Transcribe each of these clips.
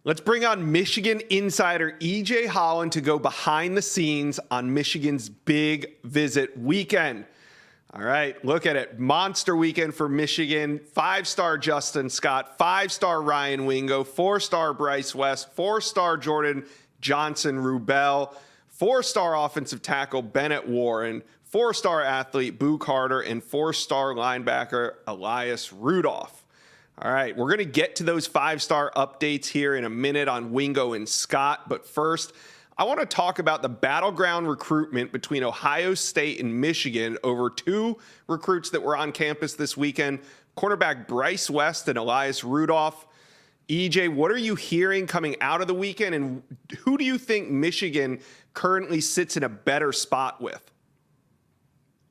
Let's bring on Michigan insider EJ Holland to go behind the scenes on Michigan's big visit weekend. All right, look at it. Monster weekend for Michigan. 5-star Justin Scott, 5-star Ryan Wingo, 4-star Bryce West, 4-star Jordan Johnson-Rubel, 4-star offensive tackle Bennett Warren, 4-star athlete Boo Carter, and 4-star linebacker Elias Rudolph. All right, we're going to get to those 5-star updates here in a minute on Wingo and Scott. But first, I want to talk about the battleground recruitment between Ohio State and Michigan over two recruits that were on campus this weekend, cornerback Bryce West and Elias Rudolph. EJ, what are you hearing coming out of the weekend, and who do you think Michigan currently sits in a better spot with?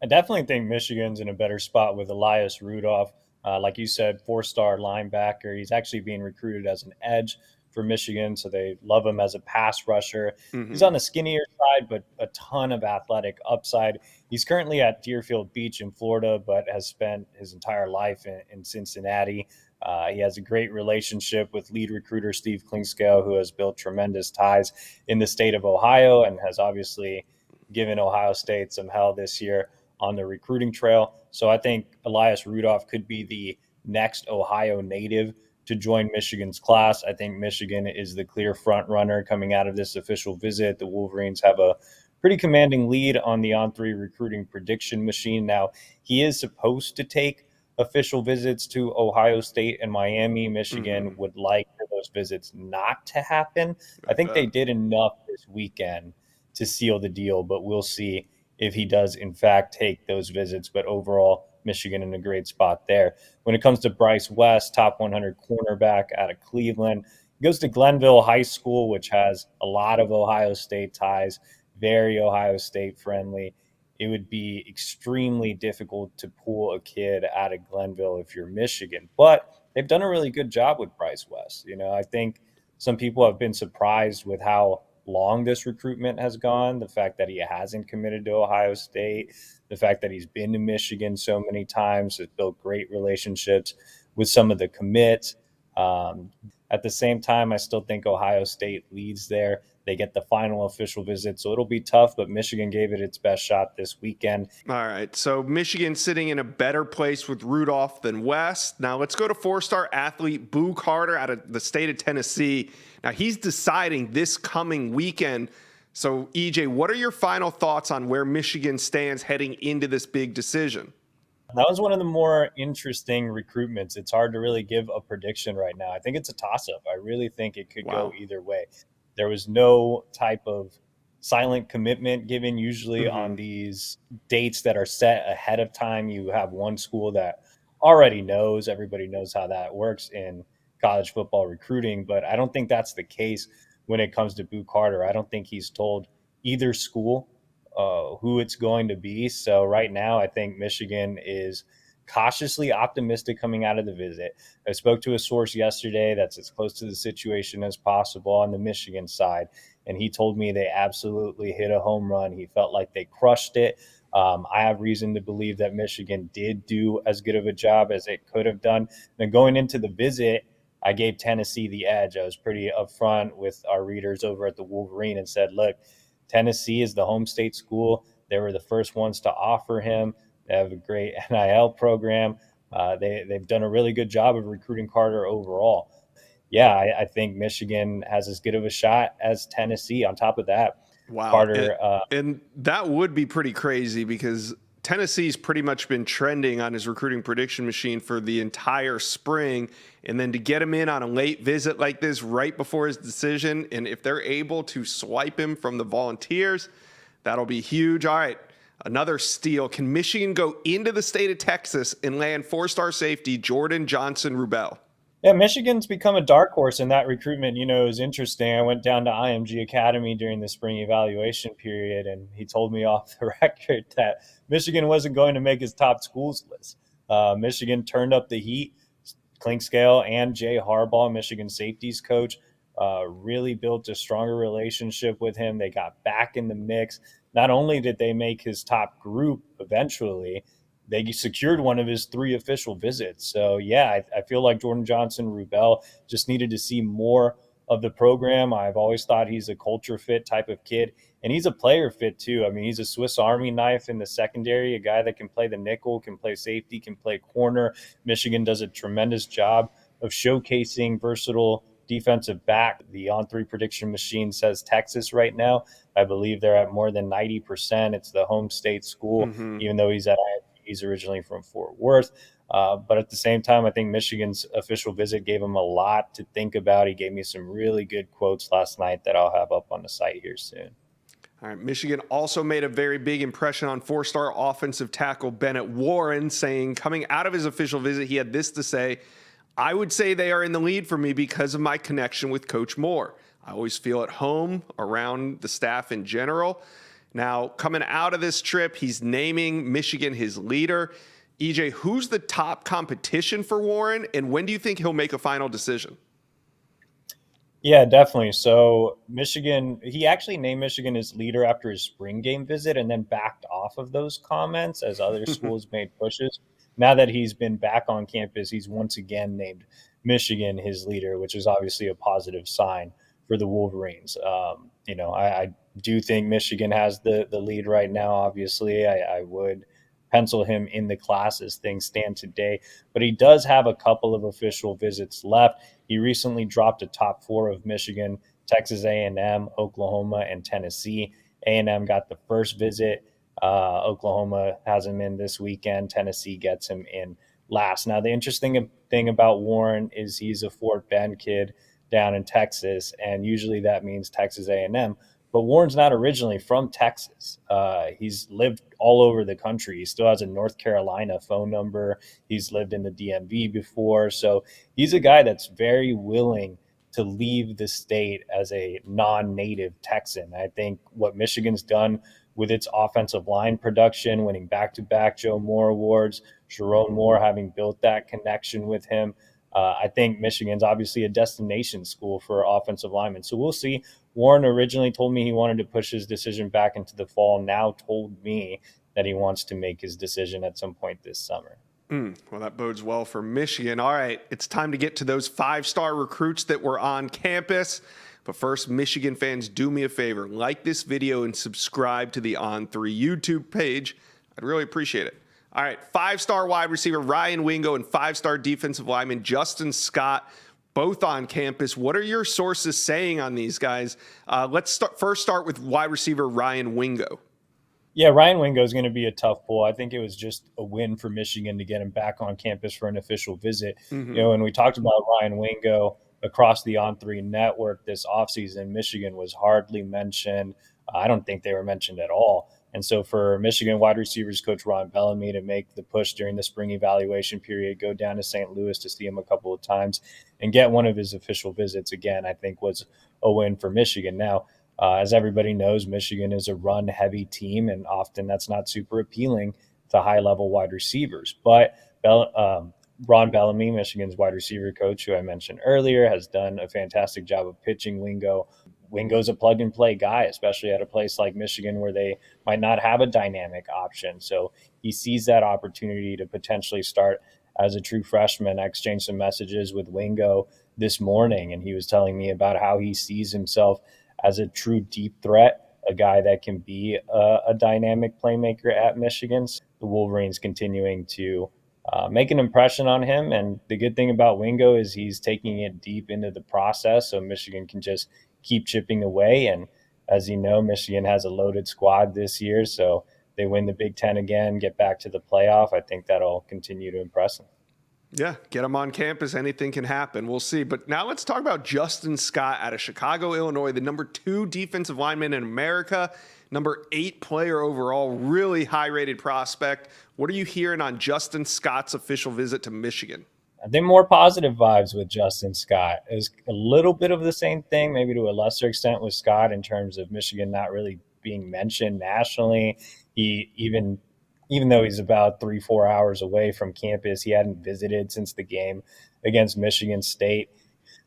I definitely think Michigan's in a better spot with Elias Rudolph. Like you said, 4-star linebacker. He's actually being recruited as an edge for Michigan, so they love him as a pass rusher. Mm-hmm. He's on the skinnier side, but a ton of athletic upside. He's currently at Deerfield Beach in Florida, but has spent his entire life in Cincinnati. He has a great relationship with lead recruiter Steve Klingscale, who has built tremendous ties in the state of Ohio and has obviously given Ohio State some hell this year on the recruiting trail. So I think Elias Rudolph could be the next Ohio native to join Michigan's class. I think Michigan is the clear front runner coming out of this official visit. The Wolverines have a pretty commanding lead on the On3 recruiting prediction machine. Now, he is supposed to take official visits to Ohio State and Miami. Michigan would like for those visits not to happen. I think they did enough this weekend to seal the deal, but we'll see if he does, in fact, take those visits. But overall, Michigan in a great spot there. When it comes to Bryce West, top 100 cornerback out of Cleveland, he goes to Glenville High School, which has a lot of Ohio State ties, very Ohio State friendly. It would be extremely difficult to pull a kid out of Glenville if you're Michigan. But they've done a really good job with Bryce West. You know, I think some people have been surprised with how long this recruitment has gone, the fact that he hasn't committed to Ohio State, the fact that he's been to Michigan so many times, has built great relationships with some of the commits. At the same time, I still think Ohio State leads there. They get the final official visit, so it'll be tough, but Michigan gave it its best shot this weekend. All right, so Michigan sitting in a better place with Rudolph than West. Now let's go to 4-star athlete Boo Carter out of the state of Tennessee. Now he's deciding this coming weekend. So EJ, what are your final thoughts on where Michigan stands heading into this big decision? That was one of the more interesting recruitments. It's hard to really give a prediction right now. I think it's a toss-up. I really think it could go either way. There was no type of silent commitment given usually on these dates that are set ahead of time. You have one school that already knows. Everybody knows how that works in college football recruiting, but I don't think that's the case when it comes to Boo Carter. I don't think he's told either school who it's going to be. So right now, I think Michigan is cautiously optimistic coming out of the visit. I spoke to a source yesterday that's as close to the situation as possible on the Michigan side, and he told me they absolutely hit a home run. He felt like they crushed it. I have reason to believe that Michigan did do as good of a job as it could have done. And going into the visit, I gave Tennessee the edge. I was pretty upfront with our readers over at the Wolverine and said, look, Tennessee is the home state school. They were the first ones to offer him. They have a great NIL program. They've done a really good job of recruiting Carter overall. Yeah, I think Michigan has as good of a shot as Tennessee. On top of that, Carter. And that would be pretty crazy because Tennessee's pretty much been trending on his recruiting prediction machine for the entire spring. And then to get him in on a late visit like this right before his decision, and if they're able to swipe him from the Volunteers, that'll be huge. All right, another steal. Can Michigan go into the state of Texas and land 4-star safety Jordan Johnson-Rubel? Yeah, Michigan's become a dark horse in that recruitment. You know, it was interesting. I went down to IMG Academy during the spring evaluation period, and he told me off the record that Michigan wasn't going to make his top schools list. Michigan turned up the heat. Klingscale and Jay Harbaugh, Michigan safeties coach, really built a stronger relationship with him. They got back in the mix. Not only did they make his top group eventually, they secured one of his 3 official visits. So, yeah, I feel like Jordan Johnson-Rubel just needed to see more of the program. I've always thought he's a culture fit type of kid, and he's a player fit too. I mean, he's a Swiss Army knife in the secondary, a guy that can play the nickel, can play safety, can play corner. Michigan does a tremendous job of showcasing versatile defensive back. The on-3 prediction machine says Texas right now. I believe they're at more than 90%. It's the home state school, even though he's originally from Fort Worth. But at the same time, I think Michigan's official visit gave him a lot to think about. He gave me some really good quotes last night that I'll have up on the site here soon. All right, Michigan also made a very big impression on four-star offensive tackle Bennett Warren, saying coming out of his official visit, he had this to say: "I would say they are in the lead for me because of my connection with Coach Moore. I always feel at home around the staff in general." Now, coming out of this trip, he's naming Michigan his leader. EJ, who's the top competition for Warren, and when do you think he'll make a final decision? Yeah, definitely. So Michigan, he actually named Michigan his leader after his spring game visit and then backed off of those comments as other schools made pushes. Now that he's been back on campus, he's once again named Michigan his leader, which is obviously a positive sign for the Wolverines. I do think Michigan has the lead right now. Obviously, I would pencil him in the class as things stand today, but he does have a couple of official visits left. He recently dropped a top 4 of Michigan, Texas A&M, Oklahoma, and Tennessee. A&M got the first visit. Oklahoma has him in this weekend. Tennessee gets him in last. Now, the interesting thing about Warren is he's a Fort Bend kid down in Texas, and usually that means Texas A&M. But Warren's not originally from Texas. He's lived all over the country. He still has a North Carolina phone number. He's lived in the DMV before. So he's a guy that's very willing to leave the state as a non-native Texan. I think what Michigan's done with its offensive line production, winning back-to-back Joe Moore awards, Sharon Moore having built that connection with him, I think Michigan's obviously a destination school for offensive linemen. So we'll see. Warren originally told me he wanted to push his decision back into the fall, now told me that he wants to make his decision at some point this summer. Well, that bodes well for Michigan. All right, it's time to get to those 5-star recruits that were on campus. But first, Michigan fans, do me a favor. Like this video and subscribe to the On3 YouTube page. I'd really appreciate it. All right, 5-star wide receiver Ryan Wingo and 5-star defensive lineman Justin Scott, both on campus. What are your sources saying on these guys? Let's first start with wide receiver Ryan Wingo. Yeah, Ryan Wingo is going to be a tough pull. I think it was just a win for Michigan to get him back on campus for an official visit. When we talked about Ryan Wingo across the On3 network this offseason, Michigan was hardly mentioned. I don't think they were mentioned at all. And so for Michigan wide receivers coach Ron Bellamy to make the push during the spring evaluation period, go down to St. Louis to see him a couple of times and get one of his official visits again, I think was a win for Michigan. Now, as everybody knows, Michigan is a run-heavy team, and often that's not super appealing to high-level wide receivers. But Ron Bellamy, Michigan's wide receiver coach, who I mentioned earlier, has done a fantastic job of pitching Wingo. Wingo's a plug-and-play guy, especially at a place like Michigan where they might not have a dynamic option. So he sees that opportunity to potentially start as a true freshman. I exchanged some messages with Wingo this morning, and he was telling me about how he sees himself as a true deep threat, a guy that can be a dynamic playmaker at Michigan. The Wolverines continuing to make an impression on him. And the good thing about Wingo is he's taking it deep into the process, so Michigan can just keep chipping away. And as you know, Michigan has a loaded squad this year, so they win the Big Ten again, get back to the playoff. I think that'll continue to impress them. Yeah, get him on campus. Anything can happen. We'll see. But now let's talk about Justin Scott out of Chicago, Illinois, the number 2 defensive lineman in America, number 8 player overall, really high-rated prospect. What are you hearing on Justin Scott's official visit to Michigan? I think more positive vibes with Justin Scott. Is a little bit of the same thing, maybe to a lesser extent with Scott in terms of Michigan not really being mentioned nationally. He even though he's about 3-4 hours away from campus, he hadn't visited since the game against Michigan State.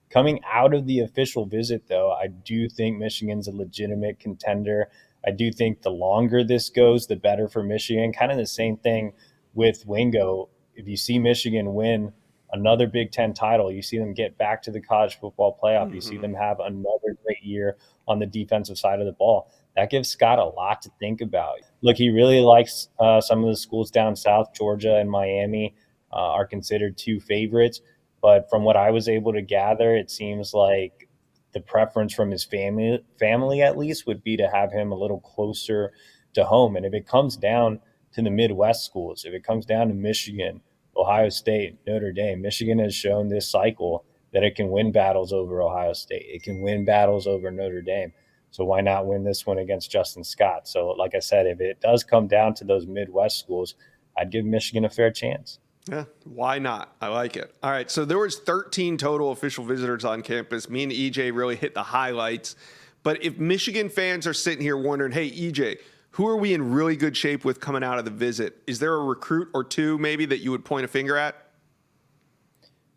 Coming out of the official visit, though, I do think Michigan's a legitimate contender. I do think the longer this goes, the better for Michigan. Kind of the same thing with Wingo. If you see Michigan win another Big Ten title. You see them get back to the college football playoff. You see them have another great year on the defensive side of the ball. That gives Scott a lot to think about. Look, he really likes some of the schools down south. Georgia and Miami are considered two favorites. But from what I was able to gather, it seems like the preference from his family at least would be to have him a little closer to home. And if it comes down to the Midwest schools, if it comes down to Michigan, Ohio State, Notre Dame, Michigan has shown this cycle that it can win battles over Ohio State. It can win battles over Notre Dame. So why not win this one against Justin Scott? So like I said, if it does come down to those Midwest schools, I'd give Michigan a fair chance. Yeah, why not? I like it. All right, so there was 13 total official visitors on campus. Me and EJ really hit the highlights. But if Michigan fans are sitting here wondering, hey, EJ, who are we in really good shape with coming out of the visit? Is there a recruit or two maybe that you would point a finger at?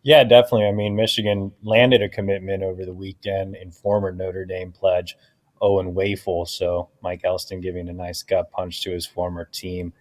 Yeah, definitely. I mean, Michigan landed a commitment over the weekend in former Notre Dame pledge, Owen Wafel. So Mike Elston giving a nice gut punch to his former team.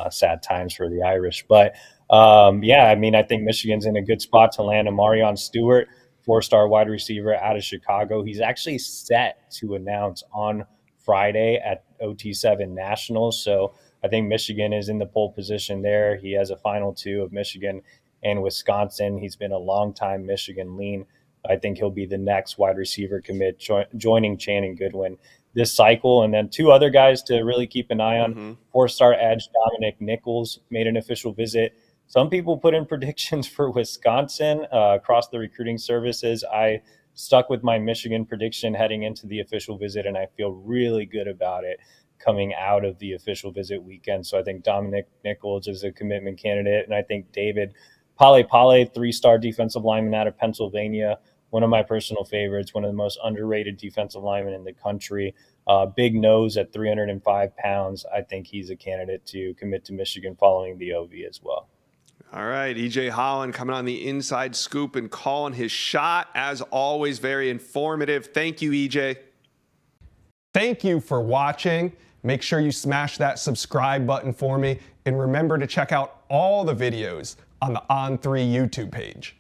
Sad times for the Irish. But yeah, I mean, I think Michigan's in a good spot to land a Marion Stewart, 4-star wide receiver out of Chicago. He's actually set to announce on Friday at OT7 Nationals. So I think Michigan is in the pole position there. He has a final two of Michigan and Wisconsin. He's been a long-time Michigan lean. I think he'll be the next wide receiver commit joining Channing Goodwin this cycle. And then two other guys to really keep an eye on. 4-star edge Dominic Nichols made an official visit. Some people put in predictions for Wisconsin across the recruiting services. I stuck with my Michigan prediction heading into the official visit, and I feel really good about it coming out of the official visit weekend. So I think Dominic Nichols is a commitment candidate, and I think David Pale, 3-star defensive lineman out of Pennsylvania, one of my personal favorites, one of the most underrated defensive linemen in the country. Big nose at 305 pounds. I think he's a candidate to commit to Michigan following the OV as well. All right, EJ Holland coming on the inside scoop and calling his shot. As always, very informative. Thank you, EJ. Thank you for watching. Make sure you smash that subscribe button for me. And remember to check out all the videos on the On3 YouTube page.